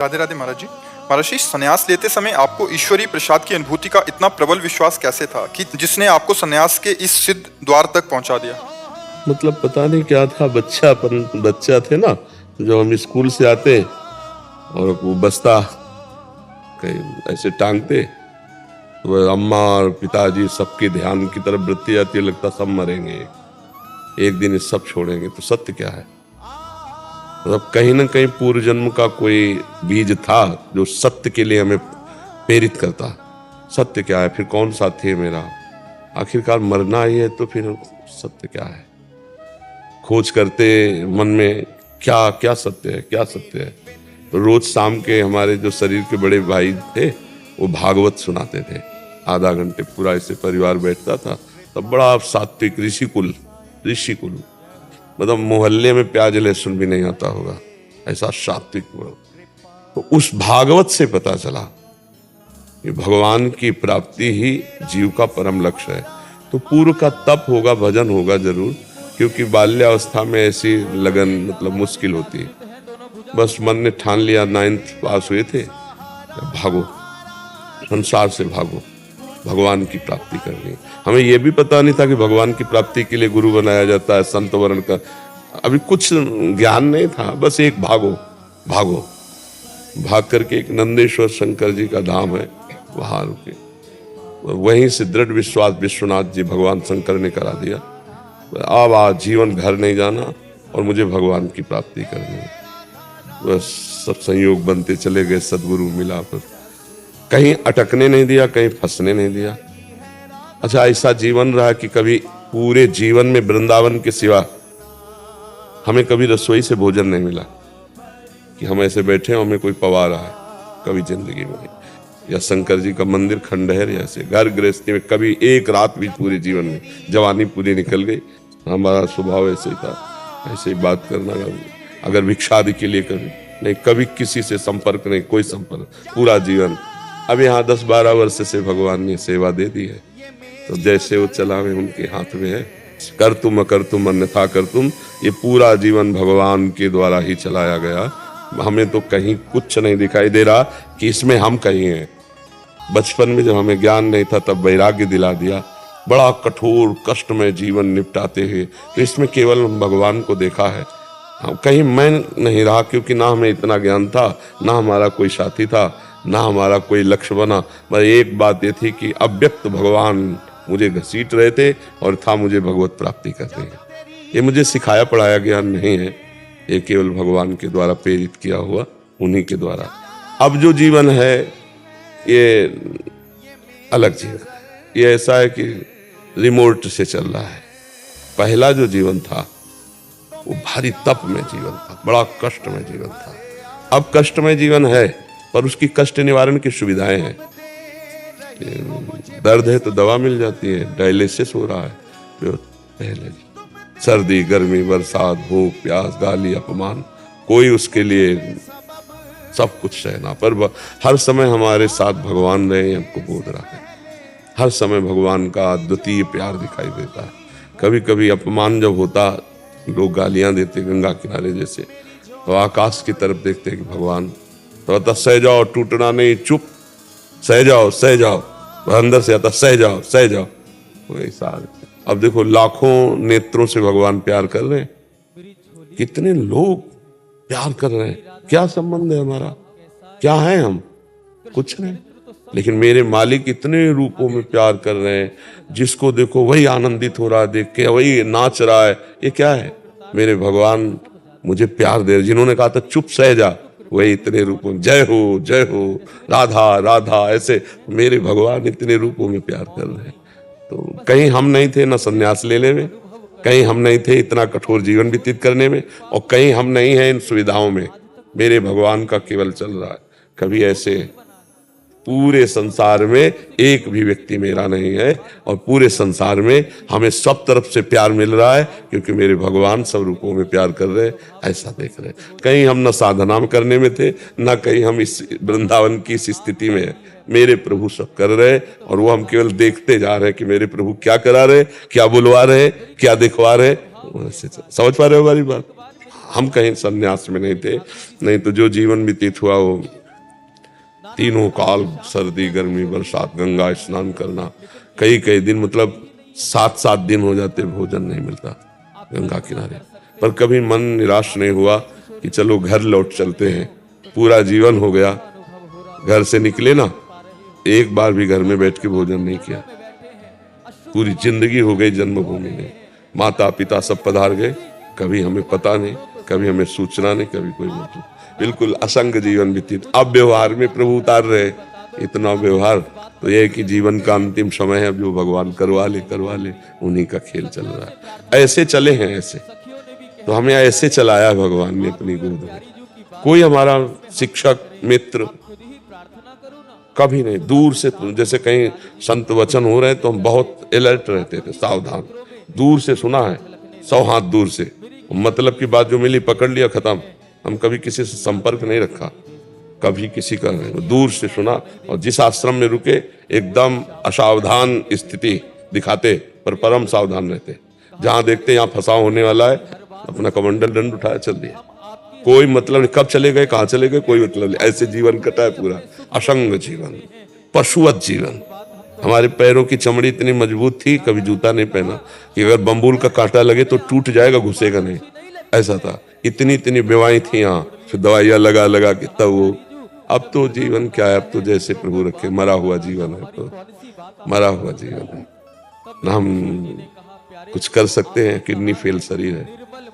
राधे राधे महाराज जी। महाराज जी, संन्यास लेते समय आपको ईश्वरीय प्रसाद की अनुभूति का इतना प्रबल विश्वास कैसे था कि जिसने आपको संन्यास के इस सिद्ध द्वार तक पहुंचा दिया? मतलब पता नहीं क्या था, बच्चा थे ना, जो हम स्कूल से आते और वो बस्ता कहीं ऐसे टांगते, तो वो अम्मा और पिताजी सबके ध्यान की तरफ वृत्ति आती है, लगता सब मरेंगे एक दिन, ये सब छोड़ेंगे। तो सत्य क्या है? मतलब कहीं ना कहीं पूर्व जन्म का कोई बीज था जो सत्य के लिए हमें प्रेरित करता। सत्य क्या है? फिर कौन साथी है मेरा? आखिरकार मरना ही है, तो फिर सत्य क्या है? खोज करते मन में, क्या क्या सत्य है, क्या सत्य है। तो रोज शाम के हमारे जो शरीर के बड़े भाई थे, वो भागवत सुनाते थे आधा घंटे, पूरा ऐसे परिवार बैठता था। तब बड़ा सात्विक ऋषिकुल मतलब मोहल्ले में प्याज लहसुन भी नहीं आता होगा, ऐसा सात्विक। तो उस भागवत से पता चला कि भगवान की प्राप्ति ही जीव का परम लक्ष्य है। तो पूर्व का तप होगा, भजन होगा जरूर, क्योंकि बाल्यावस्था में ऐसी लगन मतलब मुश्किल होती है। बस मन ने ठान लिया, 9th पास हुए थे, भागो संसार से, भागो, भगवान की प्राप्ति करनी। हमें यह भी पता नहीं था कि भगवान की प्राप्ति के लिए गुरु बनाया जाता है, संत वर्ण का अभी कुछ ज्ञान नहीं था। बस एक भागो भागो, भाग करके एक नंदेश्वर शंकर जी का धाम है, वहां रुके। वहीं से दृढ़ विश्वास विश्वनाथ जी भगवान शंकर ने करा दिया, अब आज जीवन घर नहीं जाना और मुझे भगवान की प्राप्ति करनी है। बस सब संयोग बनते चले गए, सदगुरु मिला, पर कहीं अटकने नहीं दिया, कहीं फंसने नहीं दिया। अच्छा, ऐसा जीवन रहा कि कभी पूरे जीवन में वृंदावन के सिवा हमें कभी रसोई से भोजन नहीं मिला कि हम ऐसे बैठे हैं, हमें कोई पवा रहा है, कभी जिंदगी में। या शंकर जी का मंदिर खंडहर, ऐसे घर गृहस्थी में कभी एक रात भी पूरे जीवन में, जवानी पूरी निकल गई। हमारा स्वभाव ऐसे ही था, ऐसे ही बात करना, अगर भिक्षा आदि के लिए कभी नहीं, कभी किसी से संपर्क नहीं, कोई संपर्क, पूरा जीवन। अब यहाँ 10-12 वर्ष से भगवान ने सेवा दे दी है, तो जैसे वो चलावे उनके हाथ में है। कर तुम अकर तुम अन्यथा कर तुम, ये पूरा जीवन भगवान के द्वारा ही चलाया गया। हमें तो कहीं कुछ नहीं दिखाई दे रहा कि इसमें हम कहीं हैं। बचपन में जब हमें ज्ञान नहीं था, तब वैराग्य दिला दिया, बड़ा कठोर कष्ट में जीवन निपटाते हुए, तो इसमें केवल भगवान को देखा है। कहीं मैं नहीं रहा, क्योंकि ना हमें इतना ज्ञान था, ना हमारा कोई साथी था, ना हमारा कोई लक्ष्य बना। पर एक बात ये थी कि अव्यक्त भगवान मुझे घसीट रहे थे और था मुझे भगवत प्राप्ति करनी है। ये मुझे सिखाया पढ़ाया ज्ञान नहीं है, ये केवल भगवान के द्वारा प्रेरित किया हुआ, उन्हीं के द्वारा। अब जो जीवन है ये अलग जीवन है, ये ऐसा है कि रिमोट से चल रहा है। पहला जो जीवन था वो भारी तप में जीवन था, बड़ा कष्ट में जीवन था। अब कष्टमय जीवन है, पर उसकी कष्ट निवारण की सुविधाएं हैं। दर्द है तो दवा मिल जाती है, डायलिसिस हो रहा है। पहले सर्दी गर्मी बरसात भूख प्यास गाली अपमान, कोई उसके लिए सब कुछ सहना, पर हर समय हमारे साथ भगवान रहे, हमको बोध रहा है। हर समय भगवान का अद्वितीय प्यार दिखाई देता है। कभी कभी अपमान जब होता, लोग गालियां देते गंगा किनारे जैसे, तो आकाश की तरफ देखते कि भगवान, तो सह जाओ, टूटना नहीं, चुप, सह जाओ सह जाओ। अंदर से आता सह जाओ सह जाओ, वैसा। अब देखो लाखों नेत्रों से भगवान प्यार कर रहे हैं, कितने लोग प्यार कर रहे हैं, क्या संबंध है हमारा, क्या है हम? कुछ नहीं, लेकिन मेरे मालिक इतने रूपों में प्यार कर रहे हैं, जिसको देखो वही आनंदित हो रहा है देख के, वही नाच रहा है। ये क्या है? मेरे भगवान मुझे प्यार दे रहे। जिन्होंने कहा था चुप सह जा, वही इतने रूपों में जय हो राधा राधा, ऐसे मेरे भगवान इतने रूपों में प्यार कर रहे हैं। तो कहीं हम नहीं थे ना संन्यास लेने में, कहीं हम नहीं थे इतना कठोर जीवन व्यतीत करने में, और कहीं हम नहीं हैं इन सुविधाओं में। मेरे भगवान का केवल चल रहा है। कभी ऐसे पूरे संसार में एक भी व्यक्ति मेरा नहीं है, और पूरे संसार में हमें सब तरफ से प्यार मिल रहा है, क्योंकि मेरे भगवान सब रूपों में प्यार कर रहे हैं। ऐसा देख रहे हैं। कहीं हम न साधना करने में थे, न कहीं हम इस वृंदावन की इस स्थिति में है। मेरे प्रभु सब कर रहे हैं, और वो हम केवल देखते जा रहे हैं कि मेरे प्रभु क्या करा रहे, क्या बुलवा रहे, क्या दिखवा रहे। समझ पा रहे हो हमारी बात? हम कहीं संन्यास में नहीं थे, नहीं तो जो जीवन व्यतीत हुआ वो तीनों काल, सर्दी गर्मी बरसात, गंगा स्नान करना, कई कई दिन, मतलब 7-7 दिन हो जाते भोजन नहीं मिलता गंगा किनारे। पर कभी मन निराश नहीं हुआ कि चलो घर लौट चलते हैं। पूरा जीवन हो गया, घर से निकले ना, एक बार भी घर में बैठ के भोजन नहीं किया। पूरी जिंदगी हो गई जन्मभूमि में, माता पिता सब पधार गए, कभी हमें पता नहीं, कभी हमें सूचना नहीं, कभी कोई मतलब, बिल्कुल असंग जीवन व्यतीत। अब व्यवहार में प्रभु उतार रहे, इतना व्यवहार, तो यह है कि जीवन का अंतिम समय है, जो भगवान करवा ले, उन्हीं का खेल चल रहा है। ऐसे चले हैं, ऐसे तो हमें ऐसे चलाया भगवान ने अपनी गोद में। कोई हमारा शिक्षक मित्र कभी नहीं, दूर से, जैसे कहीं संत वचन हो रहे हैं तो हम बहुत अलर्ट रहते थे, सावधान, दूर से सुना है, 100 हाथ दूर से, मतलब की बात जो मिली पकड़ लिया, खत्म। हम कभी किसी से संपर्क नहीं रखा, कभी किसी का नहीं, दूर से सुना। और जिस आश्रम में रुके एकदम असावधान स्थिति दिखाते, पर परम सावधान रहते। जहां देखते यहाँ फंसाव होने वाला है, अपना कमंडल दंड उठाया, चल दिया, कोई मतलब नहीं, कब चले गए कहाँ चले गए कोई मतलब नहीं। ऐसे जीवन कटा है पूरा, असंग जीवन, पशुवत जीवन। हमारे पैरों की चमड़ी इतनी मजबूत थी, कभी जूता नहीं पहना कि अगर बम्बूल का कांटा लगे तो टूट जाएगा, घुसेगा नहीं, ऐसा था। इतनी इतनी बीमारी थी यहाँ, फिर दवाइयाँ लगा लगा के तब वो। अब तो जीवन क्या है, अब तो जैसे प्रभु रखे, मरा हुआ जीवन है, तो मरा हुआ जीवन है। ना हम कुछ कर सकते हैं, किडनी फेल शरीर है,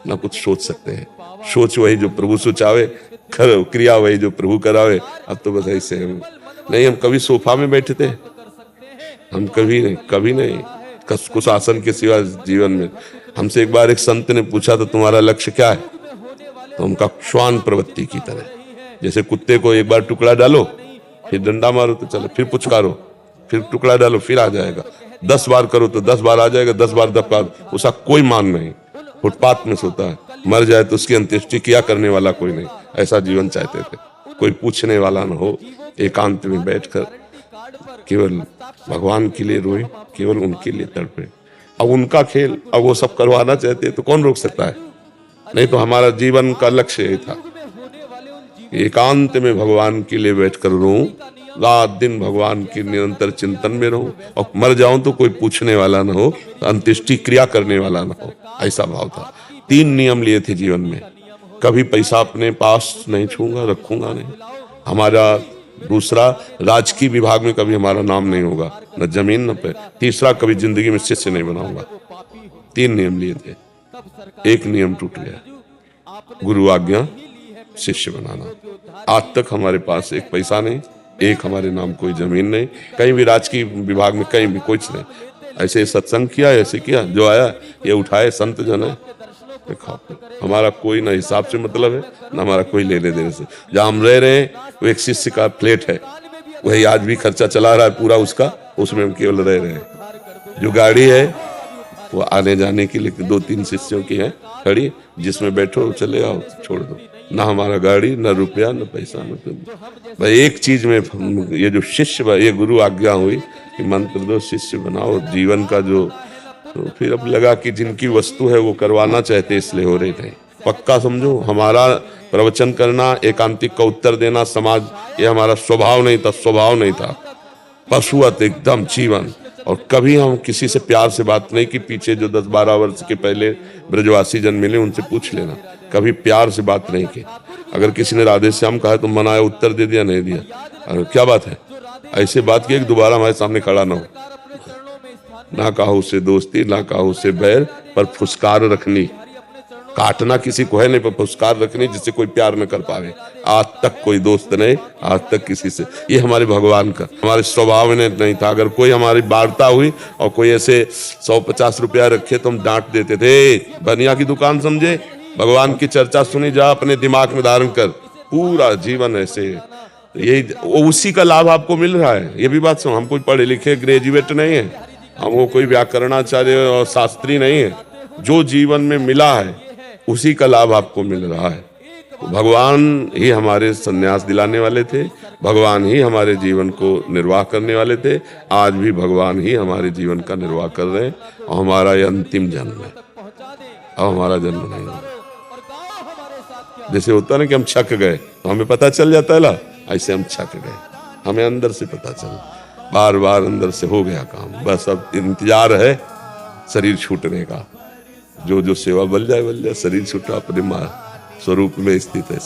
ना कुछ सोच सकते हैं। सोच वही जो प्रभु सोचावे, क्रिया वही जो प्रभु करावे। अब तो बस ऐसे हम नहीं, हम कभी सोफा में बैठे थे, हम कभी नहीं कुछ आसन के सिवा जीवन में। हमसे एक बार एक संत ने पूछा, तो तुम्हारा लक्ष्य क्या है? तो उनका श्वान प्रवृत्ति की तरह, जैसे कुत्ते को एक बार टुकड़ा डालो, फिर डंडा मारो तो चलो, फिर पुचकारो, फिर टुकड़ा डालो, फिर आ जाएगा, 10 बार करो तो 10 बार आ जाएगा, 10 बार दबका, उसका कोई मान नहीं। फुटपाथ में सोता है, मर जाए तो उसकी अंत्येष्टि किया करने वाला कोई नहीं, ऐसा जीवन चाहते थे। कोई पूछने वाला न हो, एकांत में बैठकर केवल भगवान के लिए रोए, केवल उनके लिए तड़पे। अब उनका खेल, अब वो सब करवाना चाहते तो कौन रोक सकता है? नहीं तो हमारा जीवन का लक्ष्य यही था, एकांत में भगवान के लिए बैठकर रोऊं, रात दिन भगवान के निरंतर चिंतन में रहूं, और मर जाऊं तो कोई पूछने वाला ना हो, अंत्येष्टि क्रिया करने वाला ना हो, ऐसा भाव था। 3 नियम लिए थे जीवन में, कभी पैसा अपने पास नहीं छूंगा, रखूंगा नहीं। हमारा दूसरा, राजकीय विभाग में कभी हमारा नाम नहीं होगा, न जमीन न पे। तीसरा, कभी जिंदगी में शिष्य नहीं बनाऊंगा। 3 नियम लिए थे, एक नियम टूट गया, गुरु आज्ञा शिष्य बनाना। आज तक हमारे पास एक पैसा नहीं, एक हमारे नाम कोई जमीन नहीं, कहीं भी राजकीय विभाग में कहीं भी कुछ नहीं। ऐसे सत्संग किया, ऐसे किया, जो आया ये उठाए, संत जन है, हमारा कोई ना हिसाब से मतलब है, ना हमारा कोई लेने देने से। जहाँ हम रह रहे हैं वो एक शिष्य का फ्लैट है, वही आज भी खर्चा चला रहा है पूरा उसका, उसमें हम केवल रह रहे हैं। जो गाड़ी है वो आने जाने के लिए 2-3 शिष्यों की है खड़ी, जिसमें बैठो चले आओ, छोड़ दो। ना हमारा गाड़ी, ना रुपया, ना पैसा, ना कुछ। भाई एक चीज में ये जो शिष्य, ये गुरु आज्ञा हुई कि मंत्र दो, शिष्य बनाओ, जीवन का जो, तो फिर अब लगा कि जिनकी वस्तु है वो करवाना चाहते, इसलिए हो रहे थे। पक्का समझो, हमारा प्रवचन करना, एकांतिक का उत्तर देना, समाज, ये हमारा स्वभाव नहीं था, स्वभाव नहीं था, पशुवत एकदम जीवन। और कभी हम किसी से प्यार से बात नहीं की। पीछे जो 10-12 वर्ष के पहले ब्रजवासी जन मिले, उनसे पूछ लेना, कभी प्यार से बात नहीं की। अगर किसी ने राधे श्याम कहा तो मनाया, उत्तर दे दिया, नहीं दिया, अरे क्या बात है, ऐसे बात की कि दोबारा हमारे सामने खड़ा ना हो। ना कहा उससे दोस्ती, ना कहा उससे बैर, पर फुसकार रखनी, काटना किसी को है नहीं, पर फुसकार रखनी जिससे कोई प्यार न कर पावे। आज तक कोई दोस्त नहीं, आज तक किसी से, ये हमारे भगवान का, हमारे स्वभाव में नहीं था। अगर कोई हमारी वार्ता हुई और कोई ऐसे 100-50 रुपया रखे तो हम डांट देते थे, बनिया की दुकान समझे। भगवान की चर्चा सुनी जा, अपने दिमाग में धारण कर, पूरा जीवन ऐसे। यही उसी का लाभ आपको मिल रहा है। ये भी बात सुनो, हम कोई पढ़े लिखे ग्रेजुएट नहीं है, हम कोई व्याकरणाचार्य और शास्त्री नहीं है। जो जीवन में मिला है उसी का लाभ आपको मिल रहा है। तो भगवान ही हमारे संन्यास दिलाने वाले थे, भगवान ही हमारे जीवन को निर्वाह करने वाले थे। आज भी भगवान ही हमारे जीवन का निर्वाह कर रहे हैं, और हमारा ये अंतिम जन्म है, अब हमारा जन्म नहीं है। जैसे होता है ना कि हम छक गए, तो हमें पता चल जाता है ना, ऐसे हम छक गए, हमें अंदर से पता चला, बार बार अंदर से हो गया काम, बस अब इंतजार है शरीर छूटने का। जो जो सेवा बल जाए, शरीर छूटा अपने माँ स्वरूप में स्थित है सब।